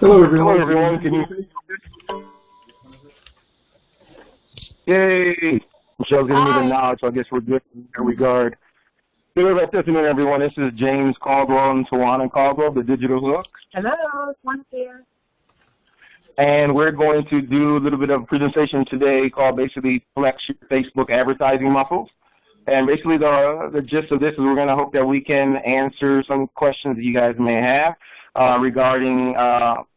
Hello, Hello, everyone. everyone. Can you? Yay! Michelle's giving me the Hi. nod, so I guess we're good in that regard. Hello, good afternoon, everyone. This is James Caldwell and Tawana Caldwell, the Digital Hook. Hello, one here. And we're going to do a little bit of a presentation today called basically Flex Your Facebook Advertising Muscles. And basically the gist of this is we're going to hope that we can answer some questions that you guys may have regarding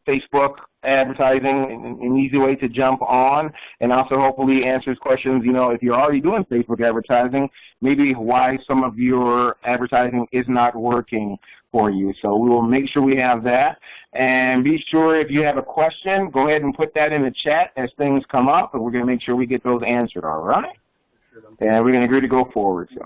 Facebook advertising, an easy way to jump on, and also hopefully answers questions, if you're already doing Facebook advertising, maybe why some of your advertising is not working for you. So we will make sure we have that. And be sure if you have a question, go ahead and put that in the chat as things come up, and we're going to make sure we get those answered, all right? And we're going to agree to go forward. So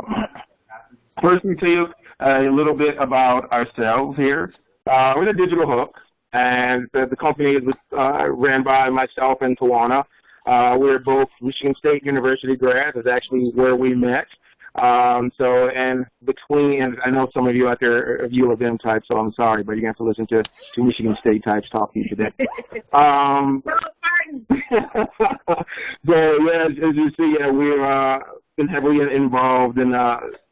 first, let me tell you a little bit about ourselves here. We're the Digital Hook, and the company is ran by myself and Tawana. We're both Michigan State University grads. It's actually where we met. And I know some of you out there are U of M types, so I'm sorry, but you're going to have to listen to two Michigan State types talk to you today. So, yeah, as you see, we've been heavily involved in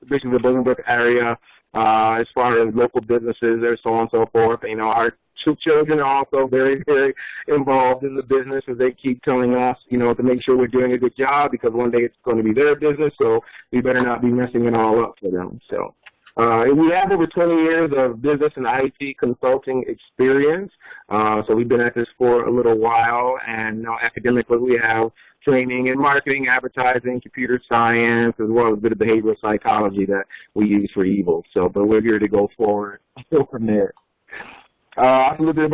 basically the Bolingbrook area as far as local businesses and so on and so forth. Our two children are also very, very involved in the business, as they keep telling us, to make sure we're doing a good job, because one day it's going to be their business, so we better not be messing it all up for them. So we have over 20 years of business and IT consulting experience, so we've been at this for a little while, and academically we have training in marketing, advertising, computer science, as well as a bit of behavioral psychology that we use for evil. So, but we're here to go forward from there. A little bit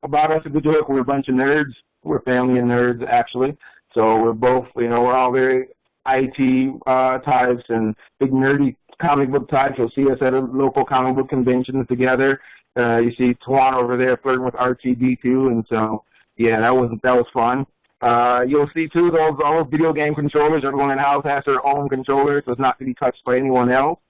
about us at Digital Hook. We're a bunch of nerds. We're a family of nerds, actually. So we're both, we're all very IT types and big nerdy comic book types. You'll see us at a local comic book convention together. You see Tawana over there flirting with RTD2, and so yeah, that was fun. You'll see too those all video game controllers. Everyone in the house has their own controller, so it's not to be touched by anyone else.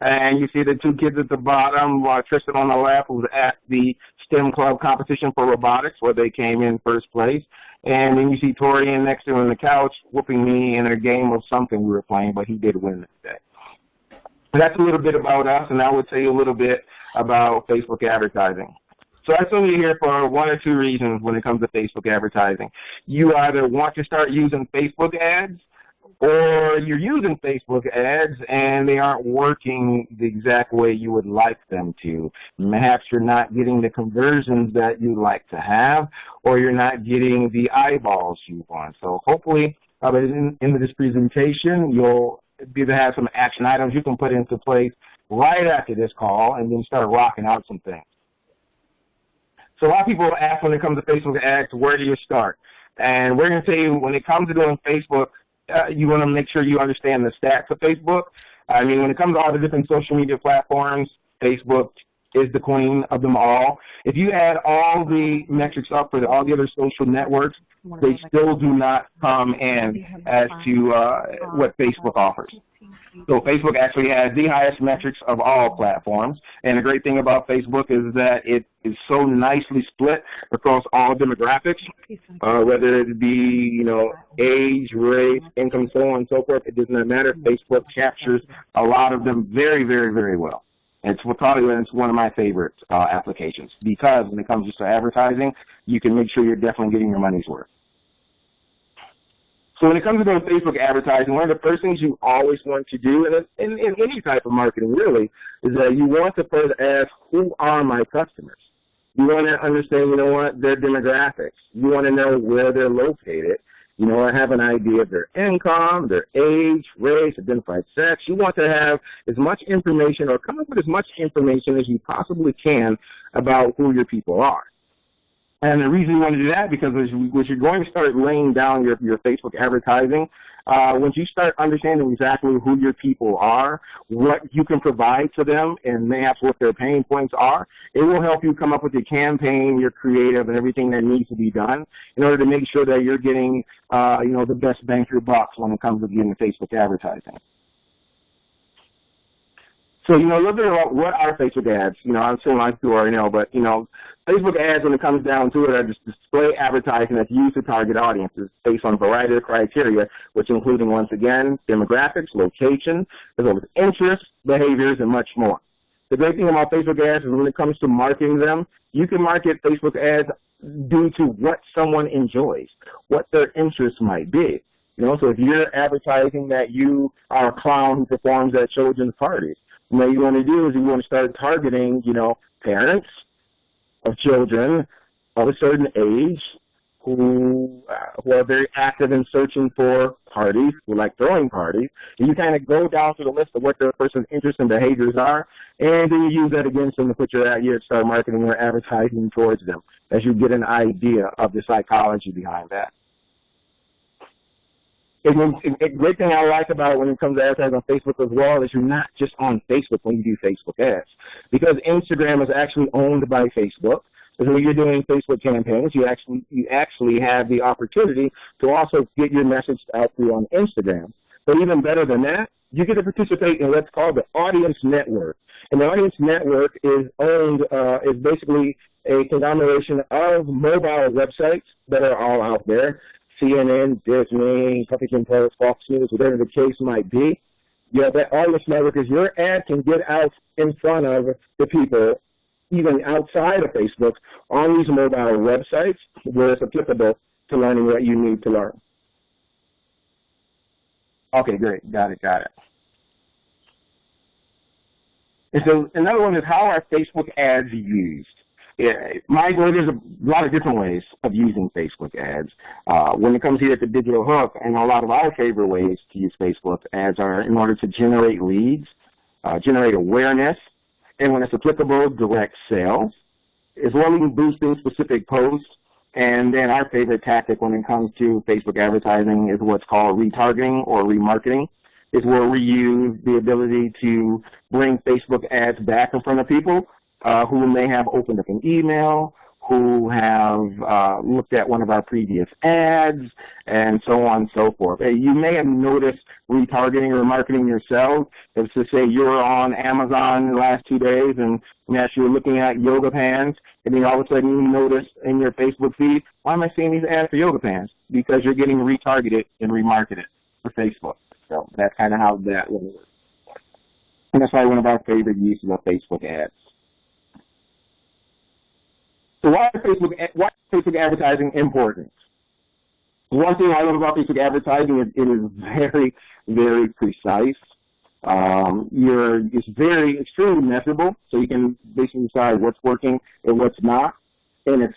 And you see the two kids at the bottom, Tristan on the left, who's at the STEM Club competition for robotics, where they came in first place. And then you see Tori next to him on the couch, whooping me in a game of something we were playing, but he did win that day. That's a little bit about us, and I would tell you a little bit about Facebook advertising. So I assume you're here for one or two reasons when it comes to Facebook advertising. You either want to start using Facebook ads, or you're using Facebook ads and they aren't working the exact way you would like them to. Perhaps you're not getting the conversions that you'd like to have, or you're not getting the eyeballs you want. So hopefully in this presentation you'll be able to have some action items you can put into place right after this call and then start rocking out some things. So a lot of people ask when it comes to Facebook ads, where do you start? And we're going to tell you, when it comes to doing Facebook, you want to make sure you understand the stats of Facebook. I mean, when it comes to all the different social media platforms, Facebook is the queen of them all. If you add all the metrics up for all the other social networks, they still do not come in as to what Facebook offers. So Facebook actually has the highest metrics of all platforms, and the great thing about Facebook is that it is so nicely split across all demographics, whether it be, age, race, income, so on and so forth. It does not matter. Facebook captures a lot of them very, very, very well. It's one of my favorite applications, because when it comes just to advertising, you can make sure you're definitely getting your money's worth. So when it comes to doing Facebook advertising, one of the first things you always want to do in any type of marketing really is that you want to first ask, who are my customers? You want to understand, their demographics. You want to know where they're located. Have an idea of their income, their age, race, identified sex. You want to have as much information, or come up with as much information as you possibly can about who your people are. And the reason you want to do that, because as you're going to start laying down your Facebook advertising, once you start understanding exactly who your people are, what you can provide to them, and perhaps what their pain points are, it will help you come up with your campaign, your creative, and everything that needs to be done in order to make sure that you're getting, the best bang for your bucks when it comes to getting Facebook advertising. So, a little bit about what are Facebook ads. I'm sure a lot of people already know, but, Facebook ads, when it comes down to it, are just display advertising that's used to target audiences based on a variety of criteria, which including, once again, demographics, location, as well as interests, behaviors, and much more. The great thing about Facebook ads is when it comes to marketing them, you can market Facebook ads due to what someone enjoys, what their interests might be. You know, so if you're advertising that you are a clown who performs at children's parties, what you want to do is you want to start targeting, you know, parents of children of a certain age who are very active in searching for parties, who like throwing parties. And you kind of go down through the list of what the person's interests and behaviors are, and then you use that against them to put your start marketing or advertising towards them as you get an idea of the psychology behind that. And a great thing I like about it when it comes to advertising on Facebook as well is you're not just on Facebook when you do Facebook ads, because Instagram is actually owned by Facebook. So when you're doing Facebook campaigns, you actually have the opportunity to also get your message out through on Instagram. But even better than that, you get to participate in what's called the Audience Network. And the Audience Network is owned, is basically a conglomeration of mobile websites that are all out there. CNN, Disney, Huffington Post, Fox News, whatever the case might be. Yeah, that Audience Network is your ad can get out in front of the people, even outside of Facebook, on these mobile websites where it's applicable to learning what you need to learn. Okay, great. Got it. And so another one is, how are Facebook ads used? There's a lot of different ways of using Facebook ads. When it comes here to Digital Hook, and a lot of our favorite ways to use Facebook ads are in order to generate leads, generate awareness, and when it's applicable, direct sales, as well as boosting specific posts. And then our favorite tactic when it comes to Facebook advertising is what's called retargeting or remarketing, is where we use the ability to bring Facebook ads back in front of people who may have opened up an email, who have looked at one of our previous ads, and so on and so forth. You may have noticed retargeting or marketing yourself. If, to say, you're on Amazon the last 2 days and as you're looking at yoga pants, and then all of a sudden you notice in your Facebook feed, why am I seeing these ads for yoga pants? Because you're getting retargeted and remarketed for Facebook. So that's kind of how that will work. And that's why one of our favorite uses of Facebook ads. So why is Facebook advertising important? One thing I love about Facebook advertising is it is very, very precise. It's very extremely measurable, so you can basically decide what's working and what's not. And it's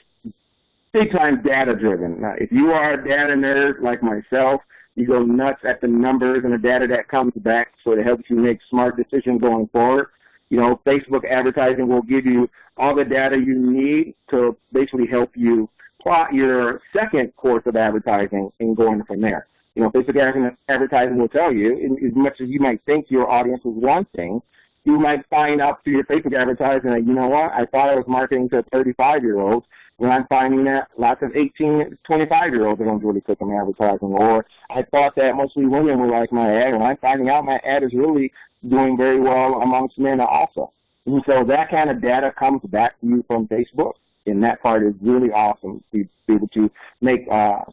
big time data driven. Now, if you are a data nerd like myself, you go nuts at the numbers and the data that comes back, so it helps you make smart decisions going forward. You know, Facebook advertising will give you all the data you need to basically help you plot your second course of advertising and going from there. You know, Facebook advertising will tell you, as much as you might think your audience is one thing, you might find out through your Facebook advertising that, you know what, I thought I was marketing to 35-year-olds, and I'm finding that lots of 18 to 25-year-olds are going to really click on advertising. Or I thought that mostly women would like my ad, and I'm finding out my ad is really doing very well amongst men also. And so that kind of data comes back to you from Facebook, and that part is really awesome to be able to make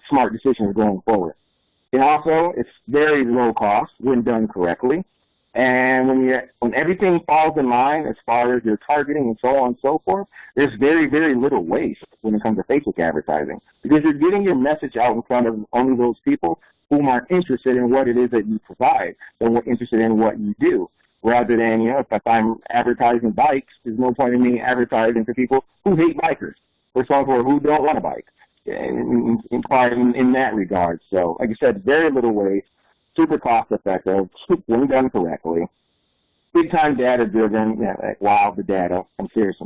smart decisions going forward. And also, it's very low cost when done correctly. And when everything falls in line as far as your targeting and so on and so forth, there's very, very little waste when it comes to Facebook advertising, because you're getting your message out in front of only those people who are interested in what it is that you provide and are interested in what you do. Rather than, you know, if I'm advertising bikes, there's no point in me advertising for people who hate bikers or someone who don't want a bike in that regard. So, like I said, very little waste, super cost effective when done correctly, big time data driven. Yeah, like, wow, the data. I'm serious.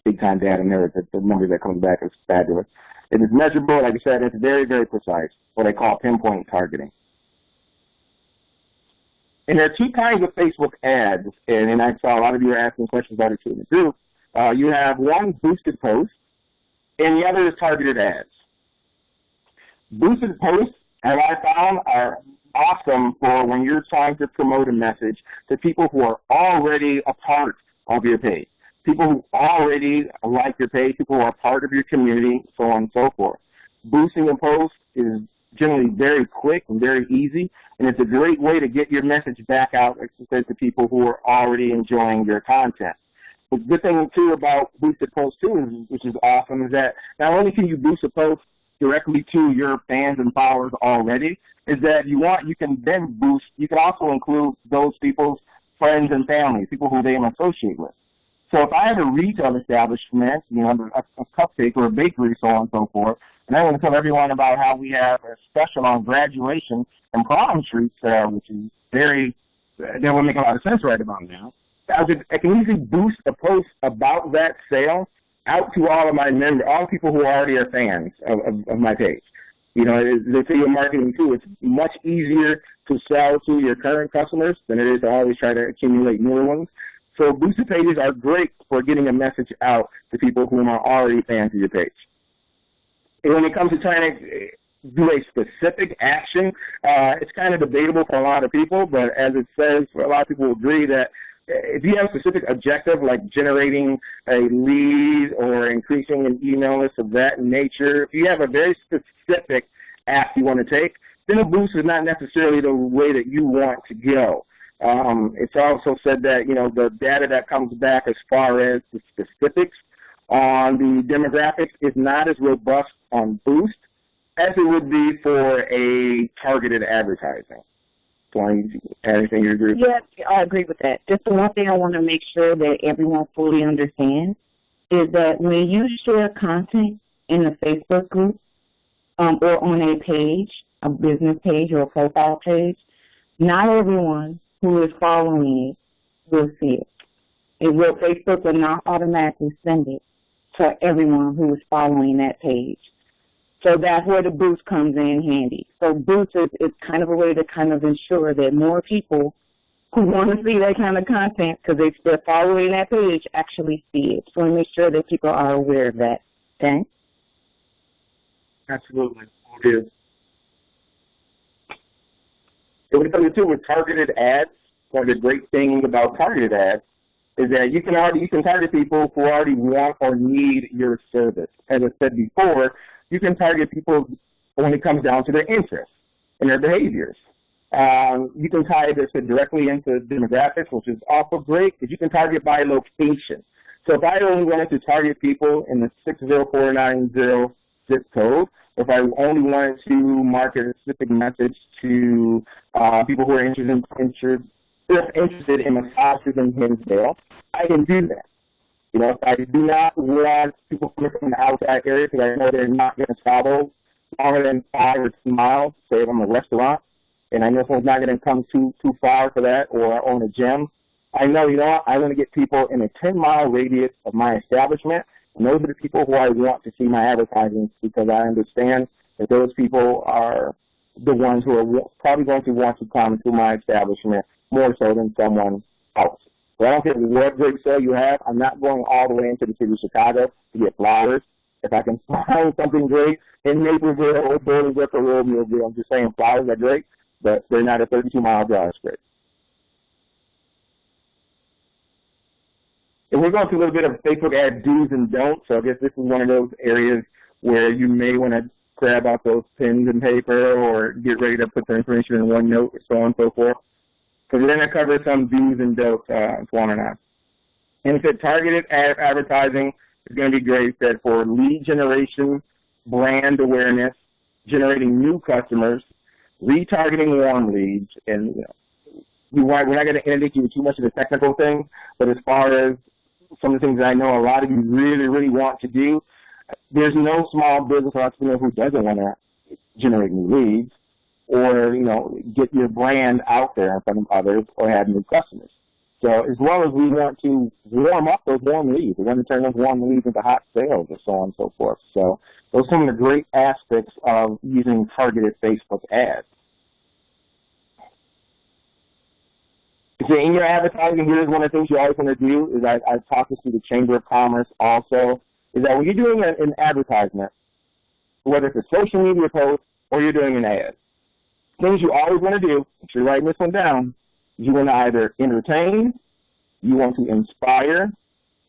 Big time data narrative. The numbers that comes back is fabulous. It is measurable. Like I said, it's very, very precise. What I call pinpoint targeting. And there are two kinds of Facebook ads, and I saw a lot of you are asking questions about it too in the group. You have one, boosted posts, and the other is targeted ads. Boosted posts, as I found, are awesome for when you're trying to promote a message to people who are already a part of your page, people who already like your page, people who are part of your community, so on and so forth. Boosting a post is generally very quick and very easy, and it's a great way to get your message back out to people who are already enjoying your content. The good thing, too, about boosted posts, too, which is awesome, is that not only can you boost a post directly to your fans and followers already, is that you can then boost, you can also include those people's friends and family, people who they associate with. So if I have a retail establishment, a cupcake or a bakery, so on and so forth, and I want to tell everyone about how we have a special on graduation and prom treats, which is that would make a lot of sense right about now. I can easily boost a post about that sale out to all of my members, all people who already are fans of my page. The video marketing too, it's much easier to sell to your current customers than it is to always try to accumulate newer ones. So boosted pages are great for getting a message out to people who are already fans of your page. And when it comes to trying to do a specific action, it's kind of debatable for a lot of people, but as it says, a lot of people agree that if you have a specific objective like generating a lead or increasing an email list of that nature, if you have a very specific act you want to take, then a boost is not necessarily the way that you want to go. It's also said that, the data that comes back as far as the specifics on the demographics is not as robust on Boost as it would be for a targeted advertising. Anything you agree with? Yes, I agree with that. Just the one thing I want to make sure that everyone fully understands is that when you share content in a Facebook group or on a page, a business page or a profile page, not everyone who is following it will see it. Facebook will not automatically send it to everyone who is following that page. So that's where the boost comes in handy. So boost is kind of a way to kind of ensure that more people who want to see that kind of content, because they're following that page, actually see it. So we make sure that people are aware of that. Okay? Absolutely. It is. So when it comes to with targeted ads, one of the great things about targeted ads is that you can target people who already want or need your service. As I said before, you can target people when it comes down to their interests and their behaviors. You can tie this directly into demographics, which is also great, because you can target by location. So if I only wanted to target people in the 60490 zip code, or if I only wanted to market a specific message to people who are interested in massages in Hinsdale, I can do that. If I do not want people coming from the outside area because I know they're not going to travel longer than 5 or 2 miles, say if I'm a restaurant, and I know someone's not going to come too far for that, or own a gym, I know, I want to get people in a 10-mile radius of my establishment, and those are the people who I want to see my advertising, because I understand that those people are the ones who are probably going to want to come to my establishment more so than someone else. So I don't care what great sale you have. I'm not going all the way into the city of Chicago to get flowers. If I can find something great in Naperville or Bolingbrook or Romeoville, I'm just saying flowers are great, but they're not a 32-mile drive straight. And we're going through a little bit of Facebook ad do's and don'ts, so I guess this is one of those areas where you may want to grab out those pens and paper or get ready to put the information in OneNote or so on and so forth. So we're going to cover some do's and don'ts, Swan and I. And it targeted advertising is going to be great for lead generation, brand awareness, generating new customers, retargeting warm leads, and we're not going to introduce you too much of the technical things, but as far as some of the things that I know a lot of you really, really want to do, there's no small business entrepreneur who doesn't want to generate new leads or, get your brand out there in front of others or have new customers. So as well as we want to warm up those warm leads, we want to turn those warm leads into hot sales or so on and so forth. So those are some of the great aspects of using targeted Facebook ads. So in your advertising, here's one of the things you always want to do is I've talked this to the Chamber of Commerce also, is that when you're doing an advertisement, whether it's a social media post or you're doing an ad, things you always want to do, if you're writing this one down, you want to either entertain, you want to inspire,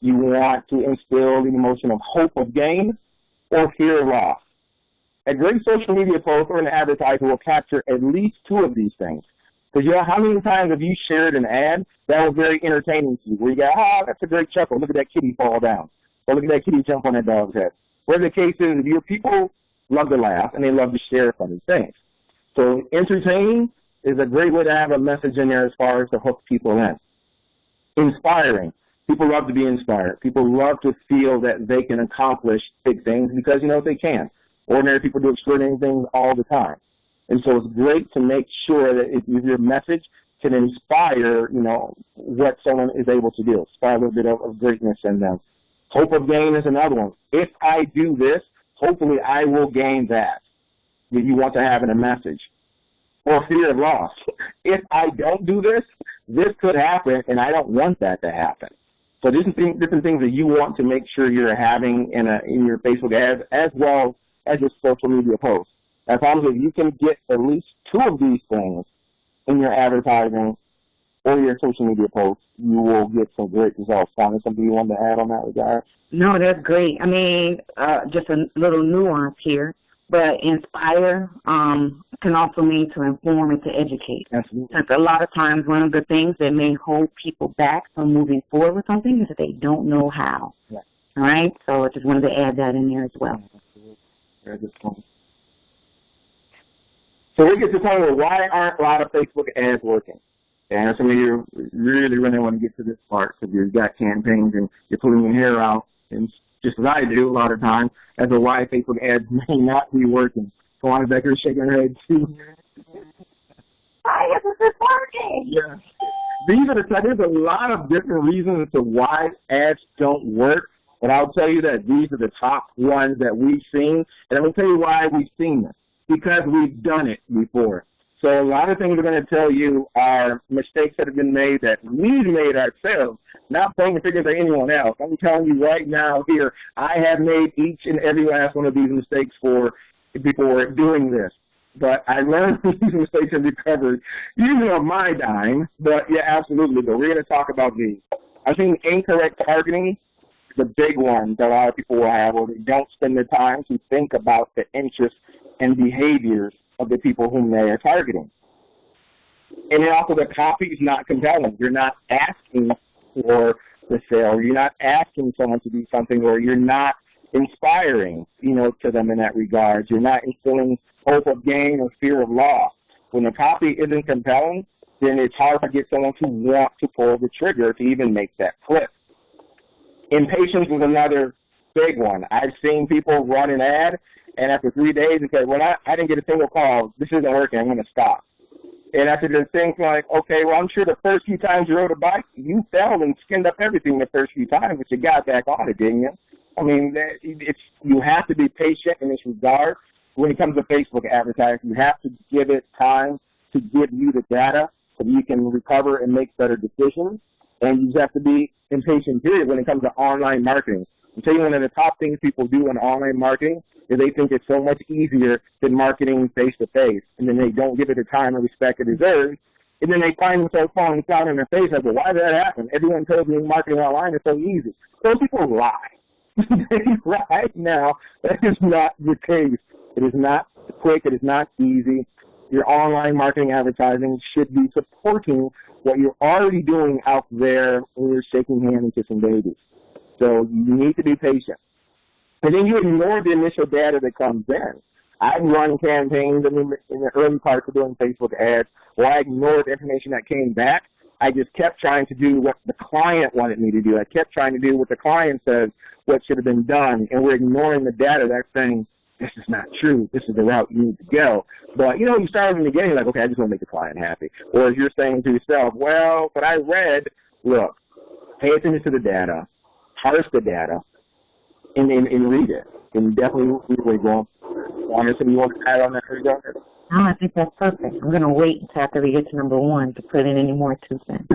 You want to instill the emotion of hope of gain or fear of loss. A great social media post or an advertiser will capture at least two of these things. Because you know how many times have you shared an ad that was very entertaining to you, where you go, oh, that's a great chuckle, look at that kitty fall down, or look at that kitty jump on that dog's head. Whatever the case is, your people love to laugh and they love to share funny things. So entertaining is a great way to have a message in there as far as to hook people in. Inspiring. People love to be inspired. People love to feel that they can accomplish big things because, you know, they can. Ordinary people do extraordinary things all the time. And so it's great to make sure that if your message can inspire, you know, what someone is able to do. Inspire a little bit of greatness in them. Hope of gain is another one. If I do this, hopefully I will gain that you want to have in a message. Or fear of loss. If I don't do this, this could happen, and I don't want that to happen. So different things that you want to make sure you're having in your Facebook ads as well as your social media posts. As long as you can get at least two of these things in your advertising or your social media posts, you will get some great results. Sonia, something you want to add on that regard? No, that's great. I mean, just a little nuance here, but inspire can also mean to inform and to educate. Absolutely. Because a lot of times one of the things that may hold people back from moving forward with something is that they don't know how. Yeah. All right? So I just wanted to add that in there as well. Absolutely. Very good point. So we get to the point where why aren't a lot of Facebook ads working? And some of you really want to get to this part because you've got campaigns and you're pulling your hair out, and just as I do a lot of times, as to why Facebook ads may not be working. So I'm back here shaking her head too. Why isn't this working? Yeah. There's a lot of different reasons as to why ads don't work, but I'll tell you that these are the top ones that we've seen, and I'm going to tell you why we've seen this. Because we've done it before. So a lot of things we're going to tell you are mistakes that have been made that we've made ourselves, not pointing fingers at anyone else. I'm telling you right now here, I have made each and every last one of these mistakes before doing this. But I learned from these mistakes and recovered, usually on my dime, but yeah, absolutely. But we're going to talk about these. I think incorrect targeting, the big one that a lot of people will have, where they don't spend the time to think about the interests and behaviors of the people whom they are targeting. And then also the copy is not compelling. You're not asking for the sale. You're not asking someone to do something, or you're not inspiring, you know, to them in that regard. You're not instilling hope of gain or fear of loss. When the copy isn't compelling, then it's hard to get someone to want to pull the trigger to even make that click. Impatience is another big one. I've seen people run an ad, and after 3 days, they say, well, I didn't get a single call. This isn't working. I'm going to stop. And after the things like, okay, well, I'm sure the first few times you rode a bike, you fell and skinned up everything the first few times, but you got back on it, didn't you? I mean, you have to be patient in this regard. When it comes to Facebook advertising, you have to give it time to give you the data so you can recover and make better decisions. And you just have to be impatient, period, when it comes to online marketing. I'm telling you, one of the top things people do in online marketing is they think it's so much easier than marketing face-to-face, and then they don't give it the time and respect it deserves, and then they find themselves falling flat on their face like, well, why did that happen? Everyone tells me marketing online is so easy. Those people lie. Right now, that is not the case. It is not quick. It is not easy. Your online marketing advertising should be supporting what you're already doing out there when you're shaking hands and kissing babies. So you need to be patient. And then you ignore the initial data that comes in. I've run campaigns in the early parts of doing Facebook ads where I ignored the information that came back. I just kept trying to do what the client wanted me to do. I kept trying to do what the client says what should have been done, and we're ignoring the data that's saying, this is not true. This is the route you need to go. But, you know, you start in the beginning like, okay, I just want to make the client happy. Or you're saying to yourself, well, but I read, look, pay attention to the data, parse the data, and read it. And definitely read where you're going. Anything you want to add on that? No, I think that's perfect. I'm going to wait until after we get to number one to put in any more 2 cents.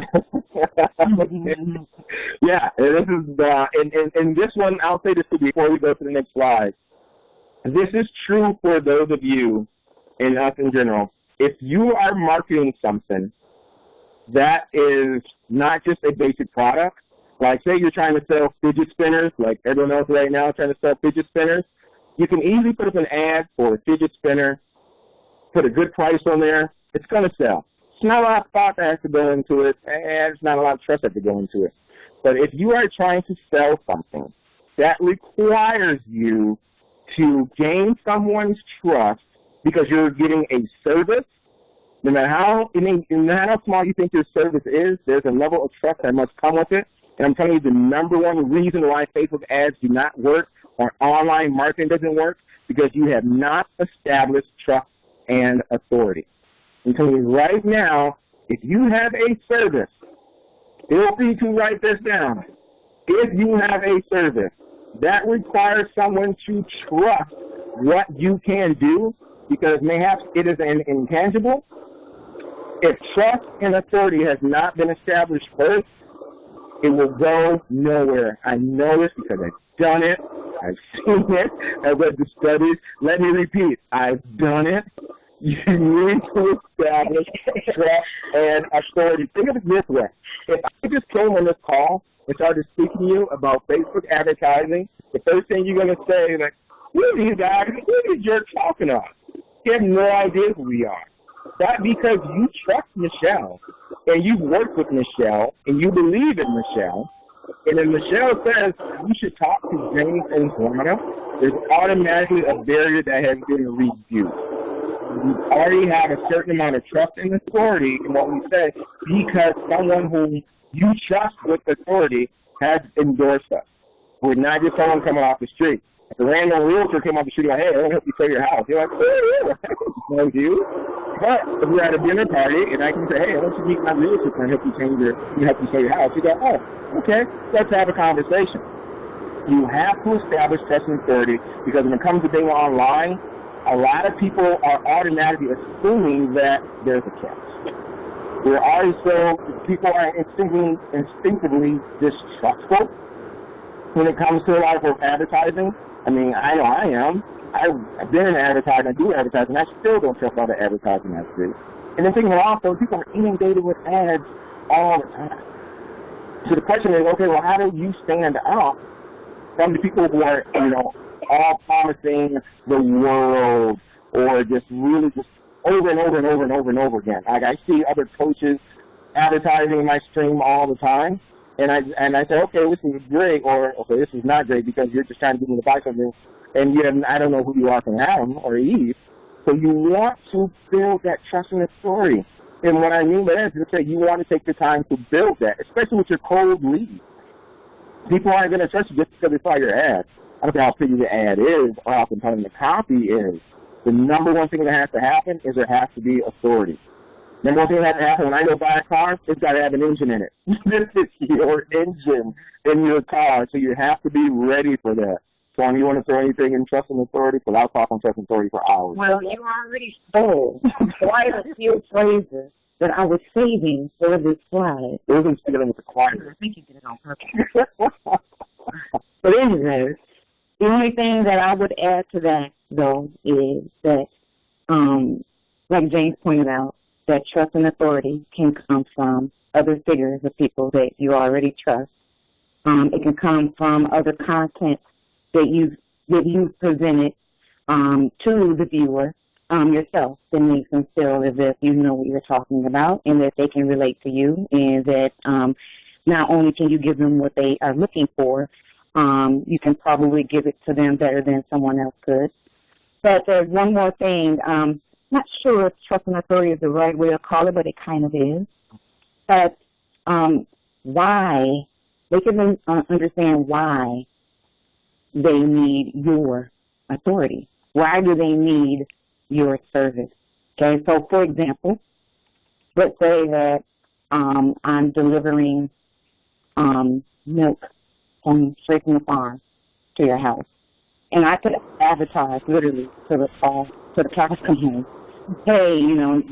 Yeah, and this is and this one, I'll say this before we go to the next slide. This is true for those of you and us in general. If you are marketing something that is not just a basic product, Like, say you're trying to sell fidget spinners, like everyone else right now trying to sell fidget spinners. You can easily put up an ad for a fidget spinner, put a good price on there. It's going to sell. It's not a lot of thought that has to go into it, and it's not a lot of trust that has to go into it. But if you are trying to sell something that requires you to gain someone's trust because you're getting a service, no matter how small you think your service is, there's a level of trust that must come with it. And I'm telling you, the number one reason why Facebook ads do not work or online marketing doesn't work, because you have not established trust and authority. I'm telling you right now, if you have a service, feel free to write this down. If you have a service that requires someone to trust what you can do, because mayhaps it is an intangible, if trust and authority has not been established first, it will go nowhere. I know this because I've done it. I've seen it. I've read the studies. Let me repeat. I've done it. You need to establish trust and authority. Think of it this way. If I just came on this call and started speaking to you about Facebook advertising, the first thing you're going to say is, like, who are these guys? Who are these jerks talking of? You have no idea who we are. That's because you trust Michelle, and you've worked with Michelle, and you believe in Michelle. And then Michelle says you should talk to James and Juana, there's automatically a barrier that has been reviewed. You already have a certain amount of trust and authority in what we say, because someone who you trust with authority has endorsed us. We're not just someone coming off the street. If a random realtor came off the street like, hey, I want to help you sell your house, you're like, oh, yeah, I don't know you. But if we're at a dinner party and I can say, hey, I want you to meet my realtor and help you help you sell your house, you go, oh, okay, let's have a conversation. You have to establish trust and authority, because when it comes to being online, a lot of people are automatically assuming that there's a trust. People are instinctively distrustful when it comes to a lot of advertising. I mean, I know I am. I've been in advertising, I do advertising, I still don't trust all the advertising I see. And then thinking also, people are inundated with ads all the time. So the question is, okay, well, how do you stand out from the people who are, all promising the world, or just really just over and over and over and over and over again? Like, I see other coaches advertising in my stream all the time, and I say, okay, this is great, or okay, this is not great, because you're just trying to get me to buy something, and I don't know who you are from Adam or Eve. So you want to build that trust and authority. And what I mean by that is that you want to take the time to build that, especially with your cold leads. People aren't going to trust you just because they saw your ad. I don't care how pretty the ad is or how compelling the copy is. The number one thing that has to happen is there has to be authority. Number one thing that has to happen when I go buy a car, it's got to have an engine in it. This is your engine in your car, so you have to be ready for that. Sean, you want to throw anything in trust and authority? Because I'll talk on trust and authority for hours. Well, you already stole quite a few phrases that I was saving for this slide. It wasn't stealing with the choir. I think you did it on purpose. But anyway, the only thing that I would add to that, though, is that, like James pointed out, that trust and authority can come from other figures of people that you already trust. It can come from other content that you've presented to the viewer yourself, that makes them feel as if you know what you're talking about, and that they can relate to you, and that not only can you give them what they are looking for, you can probably give it to them better than someone else could. But there's one more thing. Not sure if trust and authority is the right way to call it, but it kind of is. But why, they can understand why they need your authority. Why do they need your service? Okay, so for example, let's say that I'm delivering milk straight from the farm to your house, and I could advertise literally to the cows come home. Hey,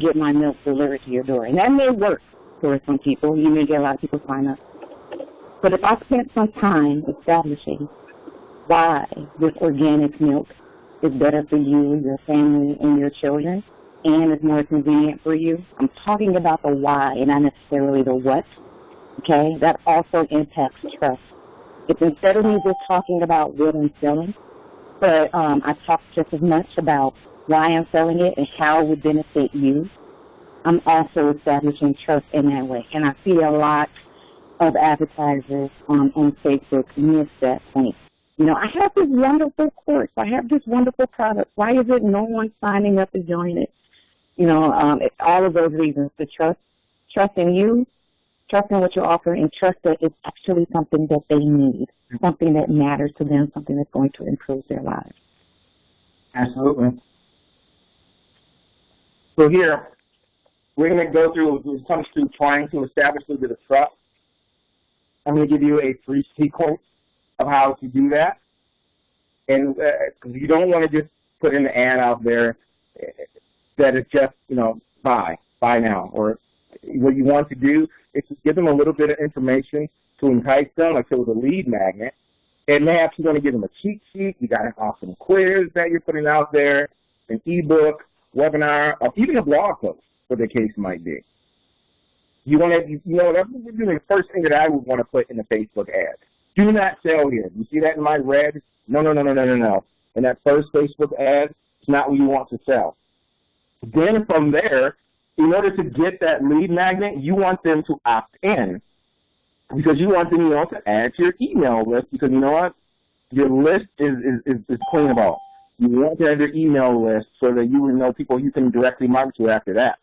get my milk delivered to your door, and that may work for some people. You may get a lot of people sign up. But if I spent some time establishing why this organic milk is better for you, your family, and your children, and is more convenient for you, I'm talking about the why and not necessarily the what. okay? That also impacts trust. If instead of me just talking about what I'm selling, but I talk just as much about why I'm selling it and how it would benefit you, I'm also establishing trust in that way. And I see a lot of advertisers on Facebook miss that point. You know, I have this wonderful course. I have this wonderful product. Why is it no one signing up to join it? You know, all of those reasons. The trust in you, trust in what you're offering, and trust that it's actually something that they need, something that matters to them, something that's going to improve their lives. Absolutely. So here, we're going to go through, when it comes to trying to establish a little bit of trust, I'm going to give you a free sequence of how to do that. And because you don't want to just put an ad out there that is just, you know, buy now. Or what you want to do is to give them a little bit of information to entice them, like it was a lead magnet. And perhaps you're going to give them a cheat sheet. You got an awesome quiz that you're putting out there, an ebook, webinar, or even a blog post, what the case might be. You want to, you know, that's the first thing that I would want to put in the Facebook ad. Do not sell here. You see that in my red? No. In that first Facebook ad, it's not what you want to sell. Then from there, in order to get that lead magnet, you want them to opt in because you want them, you know, to add to your email list because you know what? Your list is cleanable. You want to have your email list so that you will know people you can directly market to after that.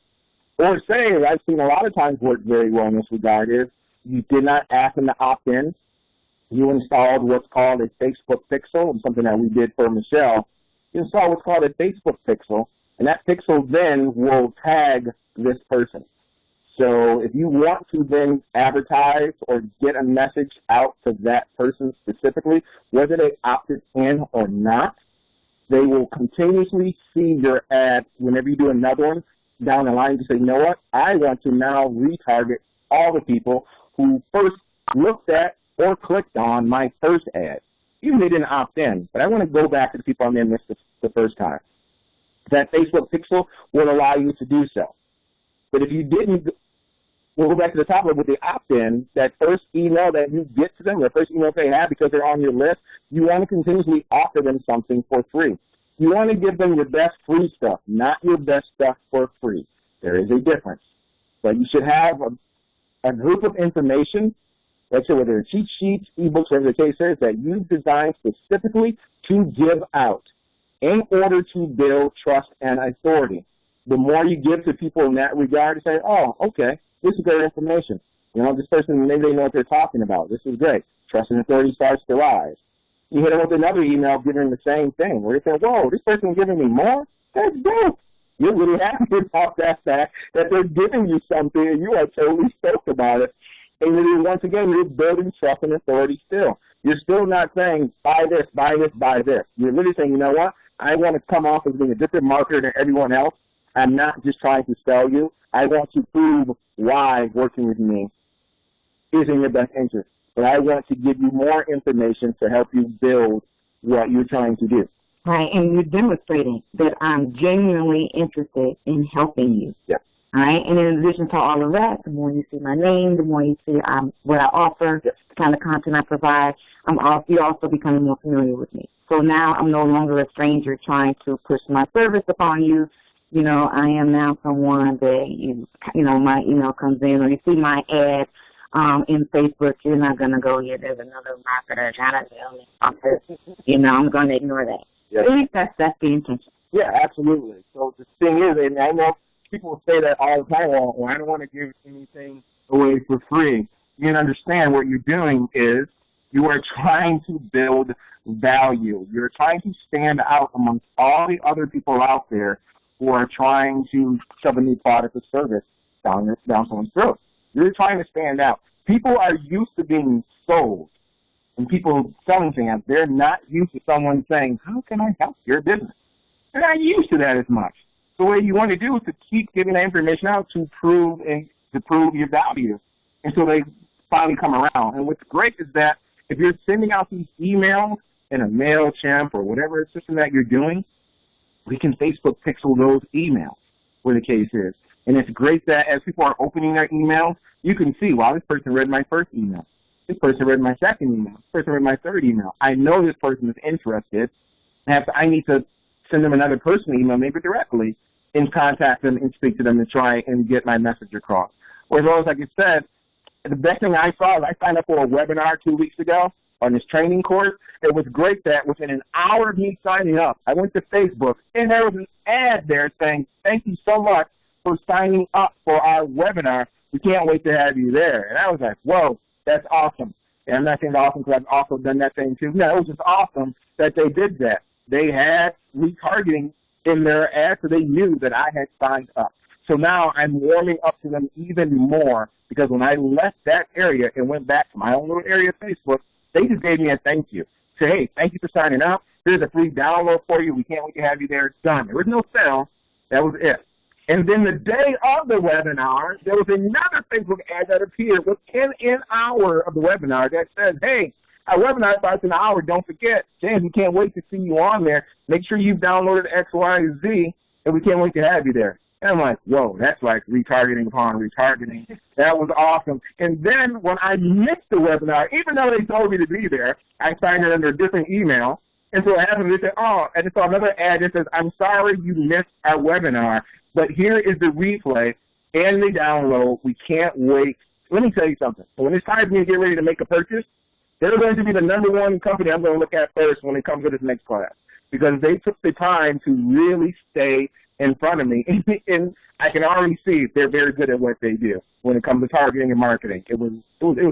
Or say, I've seen a lot of times work very well in this regard is you did not ask them to opt in. You installed what's called a Facebook pixel, and something that we did for Michelle. You install what's called a Facebook pixel, and that pixel then will tag this person. So if you want to then advertise or get a message out to that person specifically, whether they opted in or not, they will continuously see your ad whenever you do another one down the line to say, you know what, I want to now retarget all the people who first looked at or clicked on my first ad. Even they didn't opt in, but I want to go back to the people I missed the first time. That Facebook pixel will allow you to do so. But if you didn't, we'll go back to the top of it with the opt-in, that first email that you get to them, the first email they have because they're on your list, you want to continuously offer them something for free. You want to give them your best free stuff, not your best stuff for free. There is a difference. But you should have a group of information, let's say whether it's cheat sheets, ebooks, whatever the case is, that you've designed specifically to give out in order to build trust and authority. The more you give to people in that regard, say, oh, okay, this is great information. You know, this person, maybe they know what they're talking about. This is great. Trust and authority starts to rise. You hit them with another email giving the same thing, where they say, whoa, this person's giving me more? That's dope. You're really happy about that fact that they're giving you something and you are totally stoked about it. And then once again, you're building trust and authority still. You're still not saying, buy this, buy this, buy this. You're really saying, you know what? I want to come off as being a different marketer than everyone else. I'm not just trying to sell you. I want to prove why working with me is in your best interest. But I want to give you more information to help you build what you're trying to do. Right, and you're demonstrating that I'm genuinely interested in helping you. Yeah. All right, and in addition to all of that, the more you see my name, the more you see what I offer, the kind of content I provide, you're also becoming more familiar with me. So now I'm no longer a stranger trying to push my service upon you. You know, I am now someone that, you know, my email comes in or you see my ad in Facebook, you're not going to go, yeah, there's another marketer trying to sell me something. You know, I'm going to ignore that. Yes. I think that's the intention. Yeah, absolutely. So the thing is, and I know people say that all the time, well, I don't want to give anything away for free. You can understand what you're doing is you are trying to build value. You're trying to stand out amongst all the other people out there who are trying to shove a new product or service down someone's throat. You're trying to stand out. People are used to being sold and people selling things. They're not used to someone saying, how can I help your business? They're not used to that as much. So what you want to do is to keep giving that information out to prove your value until they finally come around. And what's great is that if you're sending out these emails in a MailChimp or whatever system that you're doing, we can Facebook pixel those emails, where the case is. And it's great that as people are opening their emails, you can see, wow, this person read my first email. This person read my second email. This person read my third email. I know this person is interested. Perhaps I need to send them another personal email, maybe directly, and contact them and speak to them and try and get my message across. Or as well as like I said, the best thing I saw is I signed up for a webinar 2 weeks ago on this training course. It was great that within an hour of me signing up, I went to Facebook, and there was an ad there saying, thank you so much for signing up for our webinar. We can't wait to have you there. And I was like, whoa, that's awesome. And I'm not saying awesome because I've also done that thing too. No, it was just awesome that they did that. They had retargeting in their ad, so they knew that I had signed up. So now I'm warming up to them even more because when I left that area and went back to my own little area of Facebook, they just gave me a thank you. Say, hey, thank you for signing up. Here's a free download for you. We can't wait to have you there. It's done. There was no sale. That was it. And then the day of the webinar, there was another Facebook ad that appeared within an hour of the webinar that said, hey, our webinar starts in an hour. Don't forget, James, we can't wait to see you on there. Make sure you've downloaded X, Y, Z, and we can't wait to have you there. And I'm like, whoa, that's like retargeting upon retargeting. That was awesome. And then when I missed the webinar, even though they told me to be there, I signed it under a different email. And so it happened, they said, oh, and I saw another ad that says, I'm sorry you missed our webinar, but here is the replay and the download. We can't wait. Let me tell you something. So when it's time for me to get ready to make a purchase, they're going to be the #1 company I'm going to look at first when it comes to this next class because they took the time to really stay in front of me. And I can already see they're very good at what they do when it comes to targeting and marketing. It was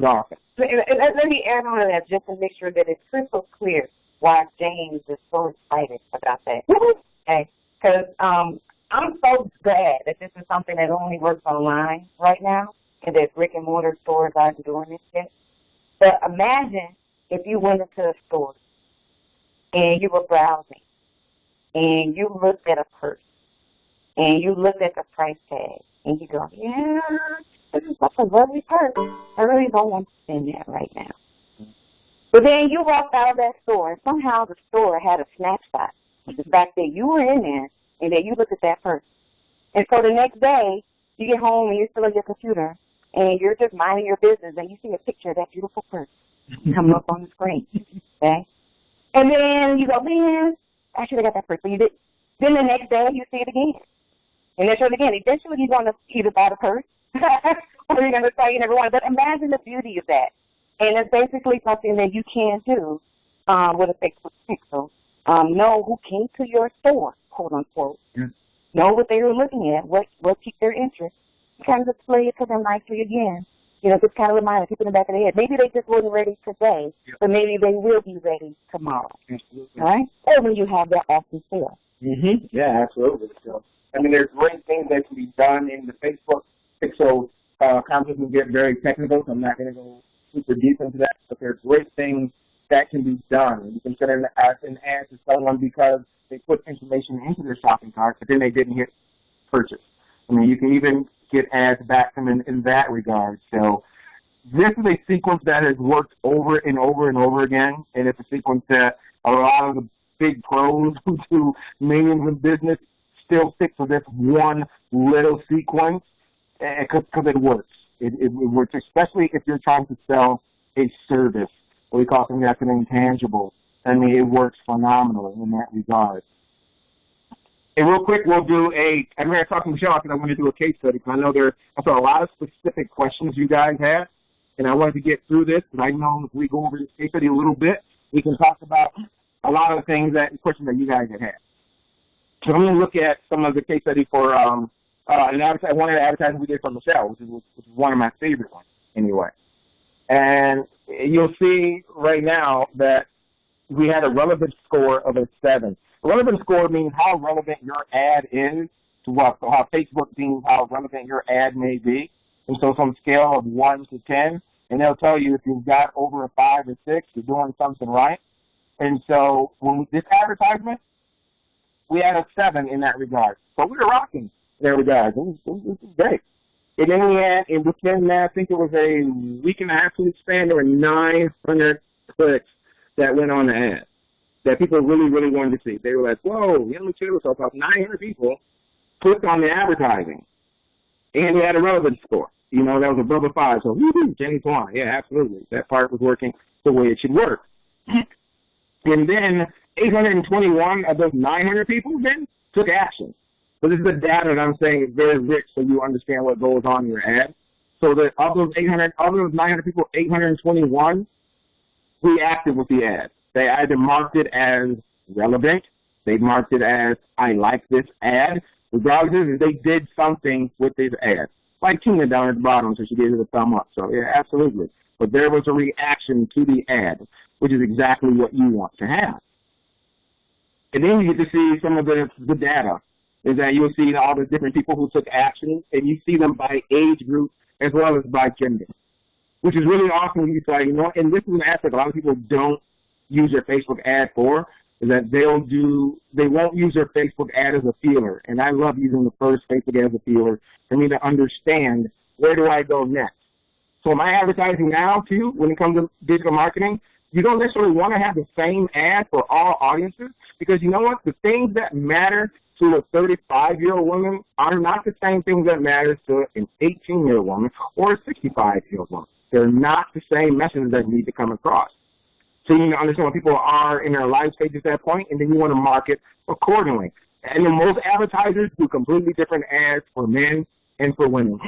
awesome. And let me add on to that just to make sure that it's crystal clear why James is so excited about that. Okay, because I'm so glad that this is something that only works online right now and that brick and mortar stores aren't doing this yet. But imagine if you went into a store and you were browsing and you looked at a purse and you looked at the price tag and you go, yeah, this is like a lovely purse. I really don't want to spend that right now. But then you walked out of that store and somehow the store had a snapshot of the fact that you were in there and that you looked at that purse. And so the next day you get home and you're still at your computer and you're just minding your business and you see a picture of that beautiful purse coming up on the screen. Okay? And then you go, man, I should have got that purse. But you did. Then the next day you see it again. And then show it again. Eventually you're going to either buy the purse or you're going to say you never want it. But imagine the beauty of that. And it's basically something that you can do with a Facebook pixel. Know who came to your store, quote unquote. Yeah. Know what they were looking at, what piqued their interest. Kind of display it to them nicely again. You know, just kind of remind them, keep it in the back of their head. Maybe they just wasn't ready today, but maybe they will be ready tomorrow. Absolutely. All right? Or when you have that awesome sale. Mm-hmm. Yeah, absolutely. So, I mean, there's great things that can be done in the Facebook pixel concept. We get very technical, so I'm not going to go super deep into that, but there are great things that can be done. You can send an ad to someone because they put information into their shopping cart, but then they didn't hit purchase. I mean, you can even get ads back from them in that regard. So this is a sequence that has worked over and over and over again, and it's a sequence that a lot of the big pros who do millions of business still stick to this one little sequence because it works. It works, especially if you're trying to sell a service, what we call something that's an intangible. I mean, it works phenomenally in that regard. And real quick, I'm going to talk to Michelle because I want to do a case study because I know I saw a lot of specific questions you guys had, and I wanted to get through this because I know if we go over this case study a little bit, we can talk about a lot of the questions that you guys had. So I'm going to look at some of the case study for one of the advertising we did for Michelle, which is one of my favorite ones anyway. And you'll see right now that we had a relevance score of a 7. A relevant score means how relevant your ad is to how Facebook deems how relevant your ad may be. And so from a scale of 1 to 10, and they'll tell you if you've got over a 5 or 6, you're doing something right. And so when this advertisement, we had a 7 in that regard. So we were rocking in that regard. It was great. And then we had, and within that, I think it was a week and a half to span, there were 900 clicks that went on the ad that people really, really wanted to see. They were like, whoa, let me tell you about 900 people clicked on the advertising. And we had a relevance score. You know, that was above a 5. So, woo-hoo, Jenny Swan. Yeah, absolutely. That part was working the way it should work. And then 821 of those 900 people then took action. So this is the data that I'm saying is very rich so you understand what goes on in your ad. So that of those 900 people, 821 reacted with the ad. They either marked it as relevant, they marked it as I like this ad, regardless if they did something with this ad. Like Tina down at the bottom, so she gave it a thumb up. So yeah, absolutely. But there was a reaction to the ad, which is exactly what you want to have. And then you get to see some of the data, is that you'll see all the different people who took action, and you see them by age group as well as by gender, which is really awesome. You say, you know, and this is an aspect a lot of people don't use their Facebook ad for, is that they won't use their Facebook ad as a feeler. And I love using the first Facebook ad as a feeler for me to understand where do I go next. So my advertising now, too, when it comes to digital marketing, you don't necessarily want to have the same ad for all audiences because you know what? The things that matter to a 35-year-old woman are not the same things that matter to an 18-year-old woman or a 65-year-old woman. They're not the same messages that need to come across. So you need to understand what people are in their life stage at that point, and then you want to market accordingly. And then most advertisers do completely different ads for men and for women.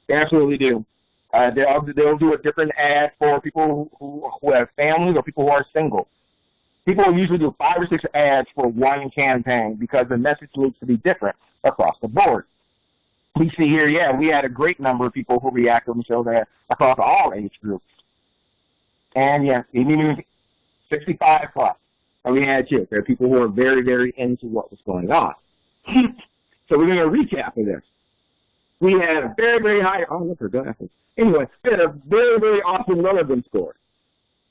They absolutely do. They'll do a different ad for people who have families or people who are single. People will usually do 5 or 6 ads for one campaign because the message needs to be different across the board. We see here, yeah, we had a great number of people who reacted and showed that across all age groups. And, yeah, even 65 plus. And we had chicks. There are people who are very, very into what was going on. So we're going to recap of this. We had a very, very high, oh, look at that. Anyway, we had a very, very awesome relevance score.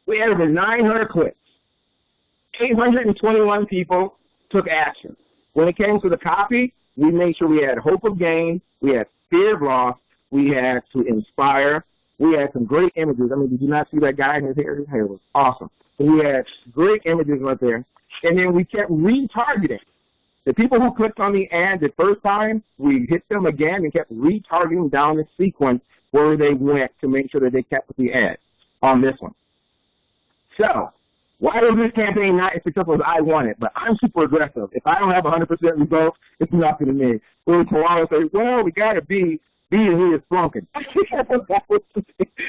We had over 900 clicks. 821 people took action. When it came to the copy, we made sure we had hope of gain, we had fear of loss, we had to inspire, we had some great images. I mean, did you not see that guy in his hair? His hair was awesome. So we had great images right there. And then we kept retargeting. The people who clicked on the ad the first time, we hit them again and kept retargeting down the sequence where they went to make sure that they kept with the ad on this one. So, why was this campaign not as successful as I wanted? But I'm super aggressive. If I don't have 100% results, it's nothing to me. Where Tawana say, well, we got to be and he is flunking.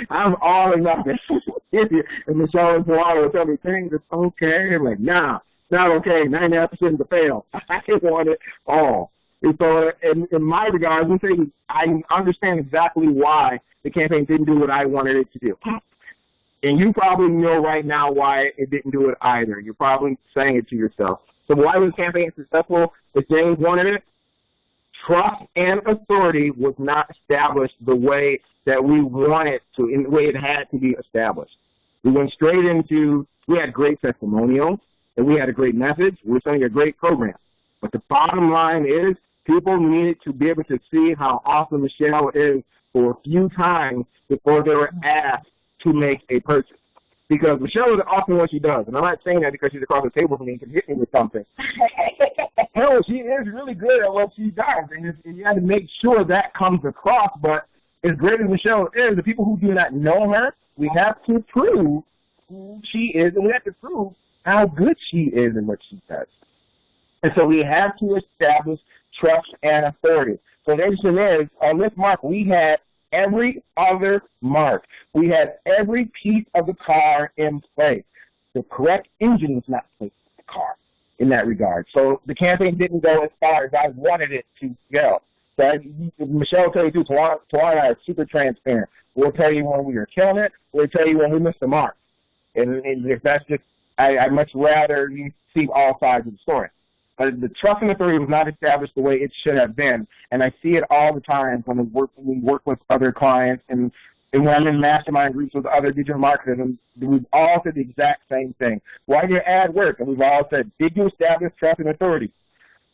I'm all or nothing. And Michelle and Tawana will tell me things that's okay. I'm like, nah, it's not okay. 99% is a fail. I want it all. And so in my regard, I understand exactly why the campaign didn't do what I wanted it to do. And you probably know right now why it didn't do it either. You're probably saying it to yourself. So why was the campaign successful if James wanted it? Trust and authority was not established the way that we wanted to, in the way it had to be established. We went straight into, we had great testimonials, and we had a great message. We were selling a great program. But the bottom line is people needed to be able to see how awesome Michelle is for a few times before they were asked to make a purchase. Because Michelle is awesome what she does. And I'm not saying that because she's across the table from me and can hit me with something. No, she is really good at what she does. And you have to make sure that comes across. But as great as Michelle is, the people who do not know her, we have to prove who she is, and we have to prove how good she is in what she does. And so we have to establish trust and authority. So the interesting is, on this mark, we had every other mark. We had every piece of the car in place. The correct engine was not placed in the car in that regard. So the campaign didn't go as far as I wanted it to go. So Michelle will tell you, too, Tawana and I are super transparent. We'll tell you when we are killing it. We'll tell you when we missed the mark. And if that's just, I'd much rather you see all sides of the story. But the trust and authority was not established the way it should have been. And I see it all the time when we work with other clients and when I'm in mastermind groups with other digital marketers, and we've all said the exact same thing. Why did your ad work? And we've all said, did you establish trust and authority?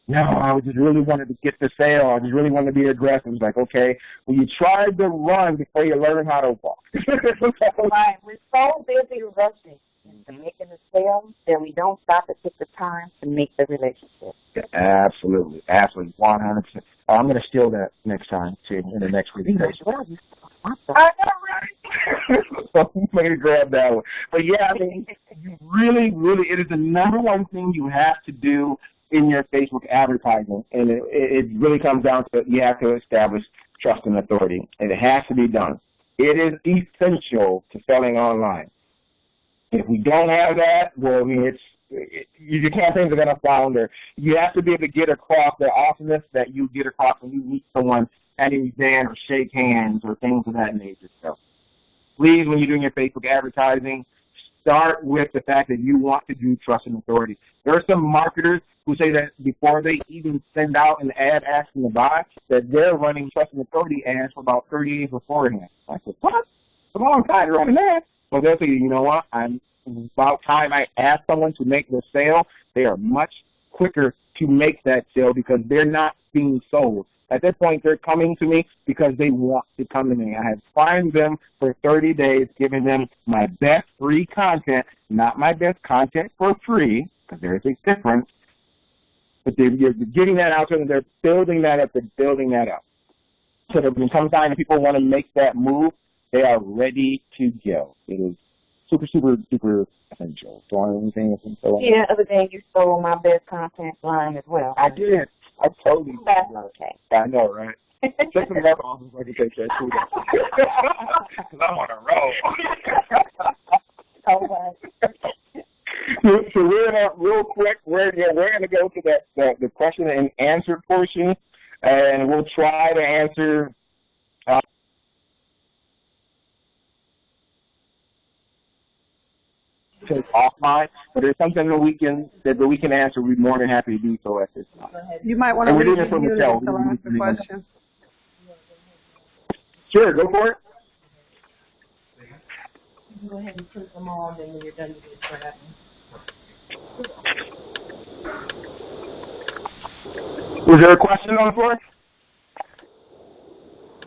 No, I just really wanted to get the sale. I just really wanted to be aggressive. It's like, okay, well, you tried to run before you learned how to walk. Right. We're so busy rushing. to making the sale, then we don't stop at take the time to make the relationship. Absolutely, absolutely, 100%. I'm going to steal that next time, too, in the next presentation. I know, right? So I'm going to grab that one. But yeah, I mean, you really, it is the number one thing you have to do in your Facebook advertising, and it really comes down to you have to establish trust and authority, and it has to be done. It is essential to selling online. If we don't have that, well, I mean, your campaigns are going to flounder. You have to be able to get across the awesomeness that you get across when you meet someone at an event or shake hands or things of that nature. So please, when you're doing your Facebook advertising, start with the fact that you want to do trust and authority. There are some marketers who say that before they even send out an ad asking to buy, that they're running trust and authority ads for about 30 days beforehand. I said, what? It's a long time to run an ad. Well, they'll say, you know what, about time I ask someone to make the sale, they are much quicker to make that sale because they're not being sold. At that point, they're coming to me because they want to come to me. I have primed them for 30 days, giving them my best free content, not my best content for free, because there is a difference. But they're getting that out to them. They're building that up. They're building that up. So that when it comes time and people want to make that move, they are ready to go. It is super, super, super essential. Do you want anything else? Yeah, the other day you stole my best content line as well. I did. I totally did. That's okay. I know, right? Take some left off so I can take that food out. Because I'm on a roll. Oh, So we're gonna, real quick, we're going to go to the question and answer portion, and we'll try to answer offline, but there's something that we can answer. We're more than happy to do so at this time. You might want to read it from Michelle to ask the question. Sure, go for it. Go ahead and print them all, then when you're done, you can grab them. Was there a question on the floor?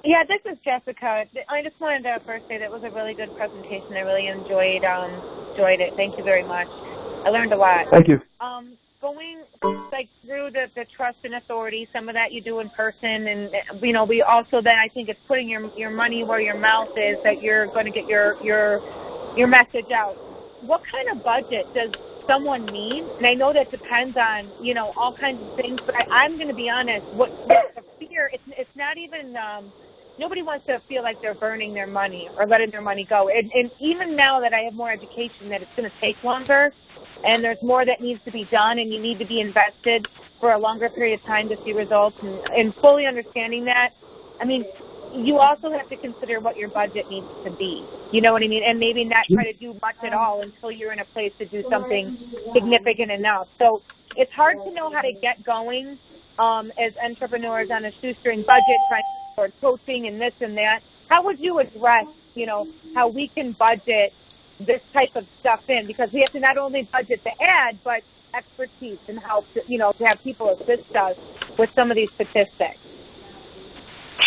Yeah, this is Jessica. I just wanted to first say that was a really good presentation. I really enjoyed it. Thank you very much. I learned a lot. Thank you. Going through the trust and authority, some of that you do in person, and we also then I think it's putting your money where your mouth is, that you're going to get your message out. What kind of budget does someone need? And I know that depends on all kinds of things, but I'm going to be honest. What the fear? It's not even. Nobody wants to feel like they're burning their money or letting their money go. And even now that I have more education that it's going to take longer and there's more that needs to be done and you need to be invested for a longer period of time to see results, and fully understanding that, I mean, you also have to consider what your budget needs to be. You know what I mean? And maybe not try to do much at all until you're in a place to do something significant enough. So it's hard to know how to get going as entrepreneurs on a shoestring budget, trying to afford coaching and this and that. How would you address, how we can budget this type of stuff in? Because we have to not only budget the ad, but expertise and help, to have people assist us with some of these statistics.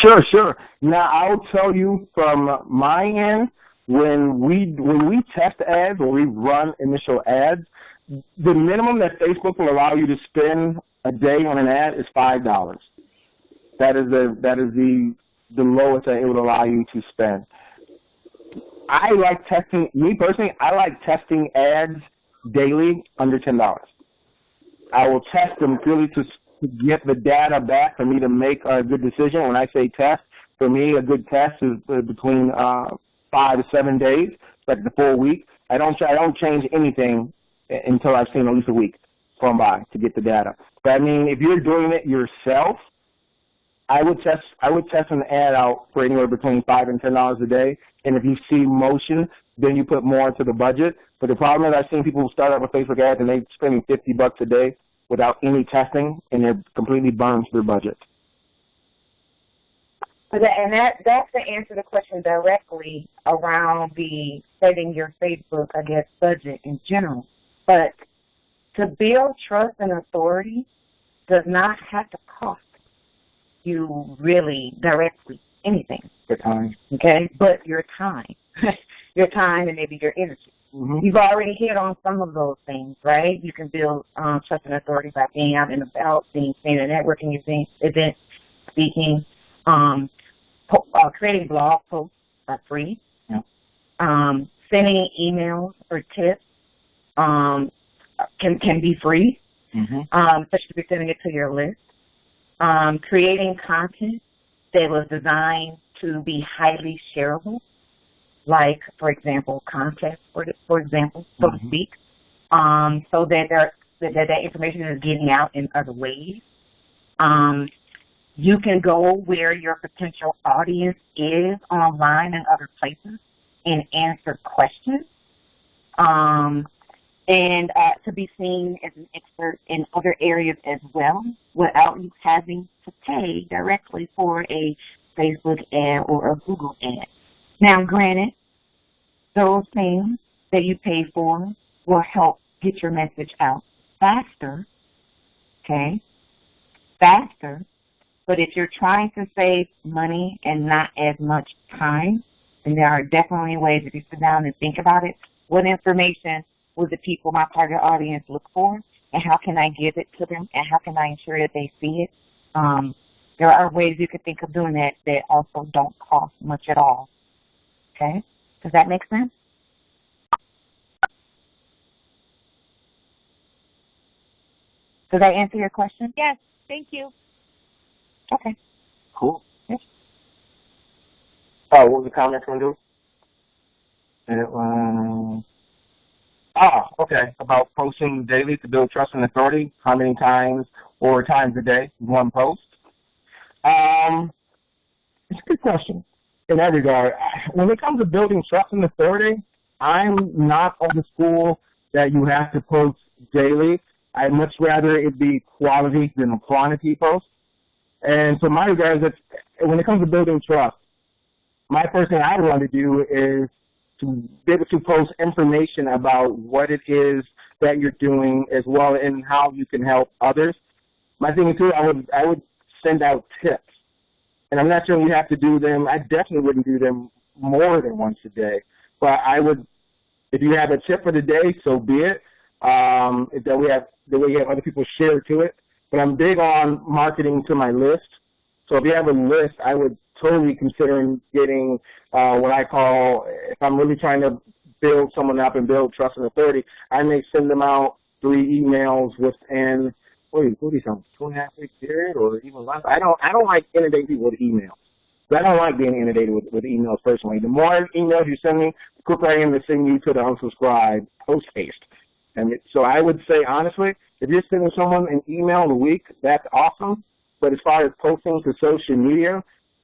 Sure. Now, I'll tell you from my end, when we test ads or we run initial ads, the minimum that Facebook will allow you to spend a day on an ad is $5. That is the lowest that it would allow you to spend. I like testing ads daily under $10. I will test them purely to get the data back for me to make a good decision. When I say test, for me a good test is between 5 to 7 days, like the full week. I don't change anything until I've seen at least a week gone by to get the data. But I mean, if you're doing it yourself, I would test an ad out for anywhere between $5 and $10 a day. And if you see motion, then you put more into the budget. But the problem is I've seen people start up with Facebook ads and they're spending $50 a day without any testing, and they're completely burned their budget. And that's to answer the question directly around the setting your Facebook, budget in general. But to build trust and authority does not have to cost you really directly anything. Your time. Okay? But your time. your time and maybe your energy. Mm-hmm. You've already hit on some of those things, right? You can build trust and authority by being out and about, being seen at networking events, speaking, creating blog posts are free. Yeah. Sending emails or tips can be free, especially if you're sending it to your list. Creating content that was designed to be highly shareable, like, for example, contests, for example, so to speak, so that that information is getting out in other ways. You can go where your potential audience is online and other places and answer questions, and to be seen as an expert in other areas as well without you having to pay directly for a Facebook ad or a Google ad. Now, granted, those things that you pay for will help get your message out faster, okay, faster. But if you're trying to save money and not as much time, then there are definitely ways, if you sit down and think about it, what information will the people, my target audience, look for, and how can I give it to them, and how can I ensure that they see it? There are ways you could think of doing that that also don't cost much at all. Okay? Does that make sense? Does that answer your question? Yes, thank you. Okay. Cool. Yes. Oh, what was the comment going to do? It was, okay, about posting daily to build trust and authority. How many times or times a day? One post. It's a good question in that regard. When it comes to building trust and authority, I'm not of the school that you have to post daily. I'd much rather it be quality than a quantity post. And so my regard is that when it comes to building trust, my first thing I want to do is to be able to post information about what it is that you're doing as well and how you can help others. My thing too, I would send out tips. And I'm not sure you have to do them. I definitely wouldn't do them more than once a day. But I would, if you have a tip for the day, so be it. That way you have other people share to it. But I'm big on marketing to my list. So if you have a list, I would totally consider getting what I call, if I'm really trying to build someone up and build trust and authority, I may send them out 3 emails within, what is some 2.5 week period or even less. I don't like inundating people with emails. I don't like being inundated with emails personally. The more emails you send me, the quicker I am to send you to the unsubscribe post haste. And so I would say, honestly, if you're sending someone an email a week, that's awesome. But as far as posting to social media,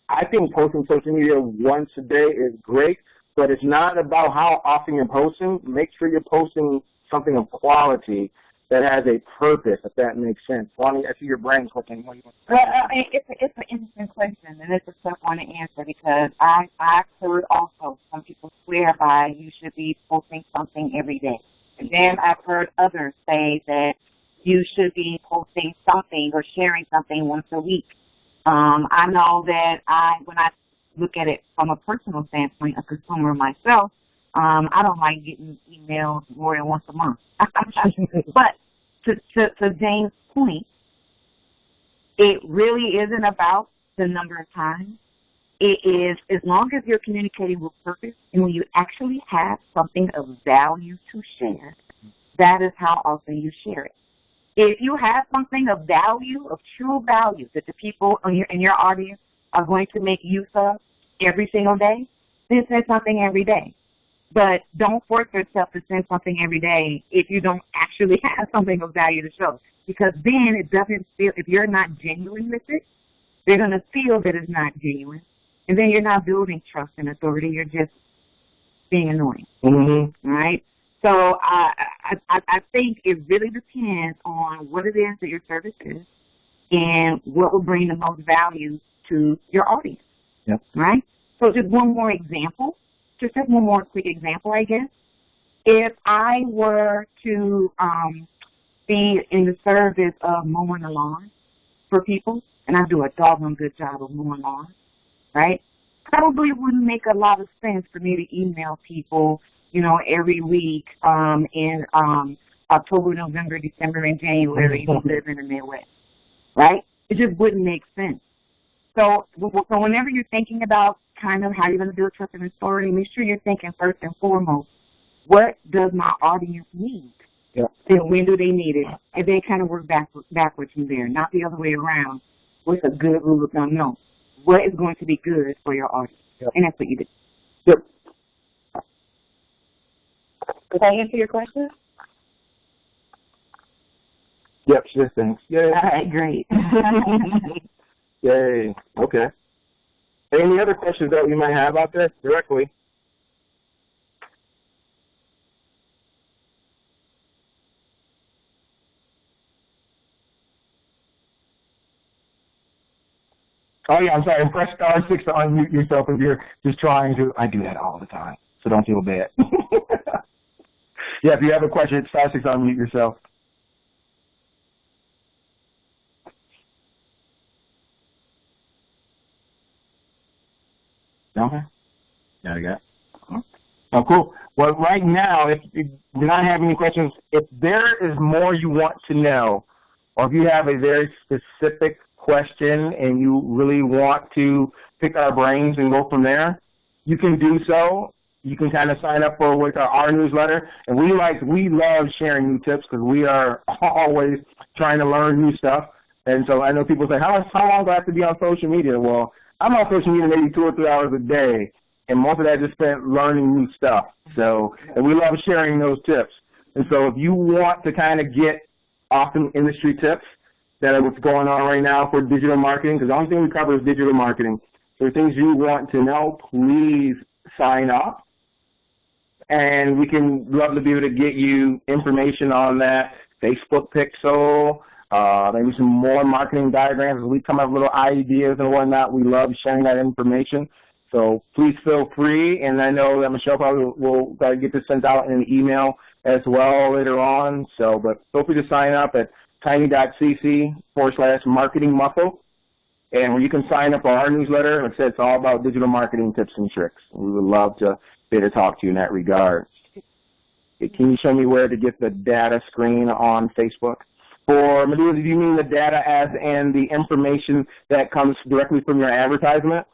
I think posting social media once a day is great, but it's not about how often you're posting. Make sure you're posting something of quality that has a purpose, if that makes sense. Lonnie, I see your brain's working. Well, it's an interesting question, and it's a tough one to answer because I've heard also some people swear by you should be posting something every day. And then I've heard others say that you should be posting something or sharing something once a week. I know that when I look at it from a personal standpoint, a consumer myself, I don't like getting emails more than once a month. But to James' point, it really isn't about the number of times. It is, as long as you're communicating with purpose and when you actually have something of value to share, that is how often you share it. If you have something of value, of true value, that the people in your audience are going to make use of every single day, then send something every day. But don't force yourself to send something every day if you don't actually have something of value to show. Because then it doesn't feel, if you're not genuine with it, they're going to feel that it's not genuine. And then you're not building trust and authority. You're just being annoying. Mm-hmm. All right? So I think it really depends on what it is that your service is and what will bring the most value to your audience. Yep. Right? So just one more example, just one more quick example, I guess. If I were to be in the service of mowing the lawn for people, and I do a doggone good job of mowing lawns, right? probably wouldn't make a lot of sense for me to email people, every week in October, November, December, and January who live in the Midwest, right? It just wouldn't make sense. So whenever you're thinking about kind of how you're going to build trust and authority, make sure you're thinking first and foremost, what does my audience need? Yeah. Then when do they need it? And then kind of work backwards from there, not the other way around. What's a good rule of thumb? No. What is going to be good for your audience? Yep. And that's what you do. Yep. Did I answer your question? Yep, sure, thanks. Yay. All right, great. Yay. Okay. Any other questions that we might have out there directly? Oh, yeah, I'm sorry. Press star 6 to unmute yourself if you're just trying to. I do that all the time, so don't feel bad. Yeah, if you have a question, it's star 6 to unmute yourself. Okay. Got it. Oh, cool. Well, right now, if you do not have any questions, if there is more you want to know, or if you have a very specific question and you really want to pick our brains and go from there, you can do so. You can kind of sign up for with our newsletter, and we love sharing new tips because we are always trying to learn new stuff. And so I know people say, how long do I have to be on social media? Well, I'm on social media maybe 2 or 3 hours a day, and most of that is just spent learning new stuff. So, and we love sharing those tips. And so if you want to kind of get awesome industry tips that are what's going on right now for digital marketing, because the only thing we cover is digital marketing. So things you want to know, please sign up. And we can love to be able to get you information on that Facebook pixel, maybe some more marketing diagrams. As we come up with little ideas and whatnot, we love sharing that information. So please feel free, and I know that Michelle probably will get this sent out in an email as well later on. So, but feel free to sign up at tiny.cc/marketingmuscle, and where you can sign up for our newsletter. Like I said, it's all about digital marketing tips and tricks. We would love to be able to talk to you in that regard. Can you show me where to get the data screen on Facebook? For Medusa, do you mean the data as and the information that comes directly from your advertisement?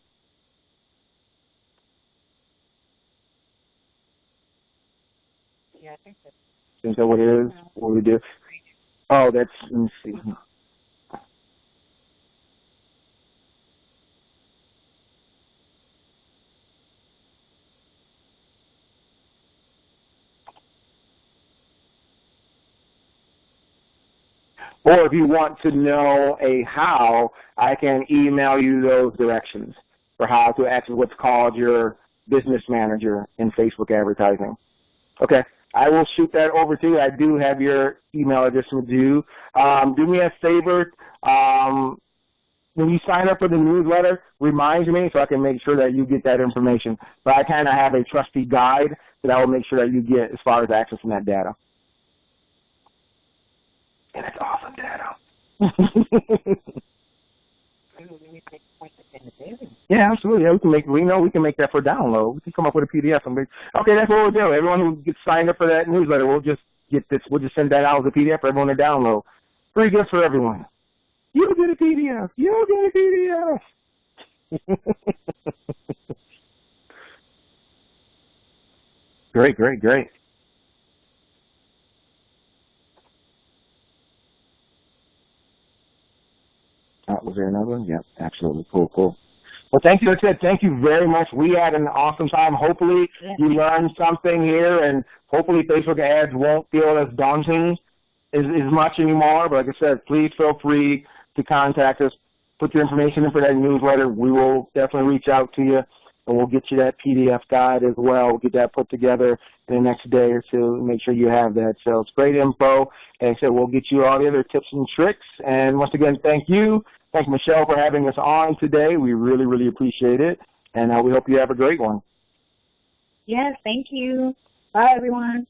Yeah, I think so. Is that what it is? What we do? Oh, that's, let me see. Or if you want to know a how, I can email you those directions for how to access what's called your business manager in Facebook advertising. Okay, I will shoot that over to you. I do have your email address with you. Do me a favor. When you sign up for the newsletter, remind me so I can make sure that you get that information. But I kind of have a trusty guide that I will make sure that you get as far as accessing that data. And it's awesome data. Yeah, absolutely. Yeah, we know we can make that for download. We can come up with a PDF. Okay, that's what we'll do. Everyone who gets signed up for that newsletter, we'll just send that out as a PDF for everyone to download. Free gifts for everyone. You get a PDF. You get a PDF. Great. Was there another one? Yep, absolutely. Cool. Well, thank you. Like I said, thank you very much. We had an awesome time. Hopefully you learned something here, and hopefully Facebook ads won't feel as daunting as much anymore. But like I said, please feel free to contact us. Put your information in for that newsletter. We will definitely reach out to you, and we'll get you that PDF guide as well. We'll get that put together in the next day or two. Make sure you have that. So it's great info. And like I said, we'll get you all the other tips and tricks. And once again, thank you. Thank Michelle for having us on today. We really, really appreciate it. And we hope you have a great one. Yes, thank you. Bye, everyone.